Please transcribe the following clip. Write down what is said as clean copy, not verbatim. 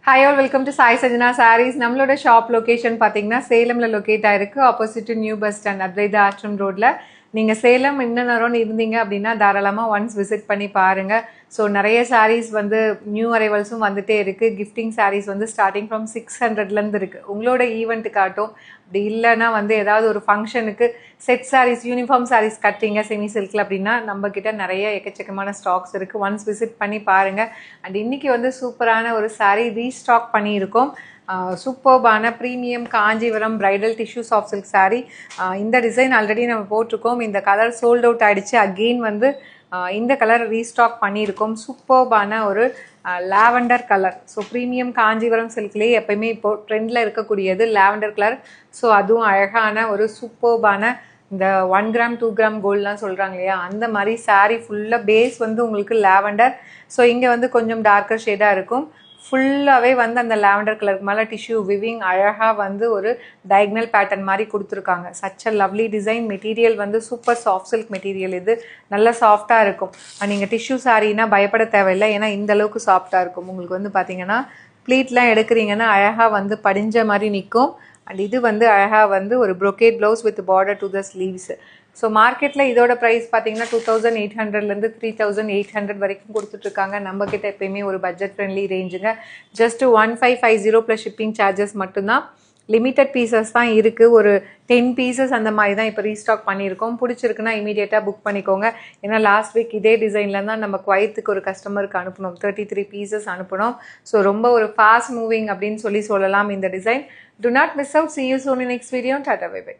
Hi all, welcome to Sai Sajana Sarees. நம்மளோட shop location பார்த்தீங்கன்னா சேலம்ல locate ஆயிருக்கு. Opposite new bus stand அத்வைத ஆஷ்ரம் ரோட்ல. நீங்க சேலம் இன்னும் நேரம் இருந்தீங்க அப்படின்னா தாராளமா ஒன்ஸ் விசிட் பண்ணி பாருங்க. ஸோ நிறைய சாரீஸ் வந்து நியூ அரைவல்ஸும் வந்துட்டே இருக்கு. கிஃப்டிங் சாரீஸ் வந்து ஸ்டார்டிங் ஃப்ரம் 600லேருந்து இருக்கு. உங்களோட ஈவெண்ட்டுக்காட்டும் அப்படி இல்லைன்னா வந்து ஏதாவது ஒரு ஃபங்க்ஷனுக்கு செட் சாரீஸ் யூனிஃபார்ம் சாரீஸ் கட்டிங்க செமி சில்கில் அப்படின்னா நம்ம கிட்ட நிறைய எக்கச்சக்கமான ஸ்டாக்ஸ் இருக்குது. ஒன்ஸ் விசிட் பண்ணி பாருங்கள். அண்ட் இன்றைக்கி வந்து சூப்பரான ஒரு சாரீ ரீஸ்டாக் பண்ணியிருக்கோம். சூப்பர்பான premium Kanchipuram bridal tissue soft silk sari. இந்த டிசைன் ஆல்ரெடி நம்ம போட்டிருக்கோம். இந்த கலர் சோல்ட் அவுட் ஆகிடுச்சு. அகெயின் வந்து இந்த கலர் ரீஸ்டாக் பண்ணியிருக்கோம். சூப்பர்பான ஒரு lavender colour. So premium Kanchipuram சில்க்லேயே எப்பயுமே இப்போது ட்ரெண்டில் இருக்கக்கூடியது லாவெண்டர் கலர். ஸோ அதுவும் அழகான ஒரு சூப்பர்பான இந்த 1 கிராம் 2 கிராம் கோல்ட்லாம் சொல்கிறாங்க இல்லையா, அந்த மாதிரி சாரீ ஃபுல்லாக பேஸ் வந்து உங்களுக்கு லாவெண்டர். ஸோ இங்கே வந்து கொஞ்சம் டார்க்கர் ஷேடாக இருக்கும். ஃபுல்லாகவே வந்து அந்த லாவெண்டர் கலருக்கு மேலே டிஷ்யூ விவிங் அழகாக வந்து ஒரு டயக்னல் பேட்டர்ன் மாதிரி கொடுத்துருக்காங்க. Such a lovely design. Material வந்து சூப்பர் சாஃப்ட் சில்க் மெட்டீரியல். இது நல்ல சாஃப்டாக இருக்கும். நீங்கள் டிஷ்யூ சாரீனா பயப்பட தேவையில்லை, ஏன்னா இந்த அளவுக்கு சாஃப்டாக இருக்கும். உங்களுக்கு வந்து பார்த்தீங்கன்னா ப்ளீட்லாம் எடுக்கிறீங்கன்னா அழகாக வந்து படிஞ்ச மாதிரி நிற்கும். அண்ட் இது வந்து அழகாக வந்து ஒரு brocade blouse with border to the sleeves. So மார்க்கெட்டில் இதோட ப்ரைஸ் பார்த்தீங்கன்னா 2800லேருந்து 3800 வரைக்கும் கொடுத்துட்ருக்காங்க. நம்மக்கிட்ட எப்பயுமே ஒரு பட்ஜெட் ஃப்ரெண்ட்லி ரேஞ்சுங்க. ஜஸ்ட் 1550 ப்ளஸ் ஷிப்பிங் சார்ஜஸ் மட்டும்தான். லிமிட்டட் பீசஸ் தான் இருக்குது. ஒரு 10 பீசஸ் அந்த மாதிரி தான் இப்போ ரீஸ்டாக் பண்ணியிருக்கோம். பிடிச்சிருக்குன்னா இமீடியட்டாக புக் பண்ணிக்கோங்க. ஏன்னா லாஸ்ட் வீக் இதே டிசைனில் தான் நம்ம குவைத்துக்கு ஒரு கஸ்டமருக்கு அனுப்பணும். 33 பீசஸ் அனுப்பணும். ஸோ ரொம்ப ஒரு ஃபாஸ்ட் மூவிங் அப்படின்னு சொல்லலாம் இந்த design. Do not miss out. See you soon in next video. Tata, bye bye.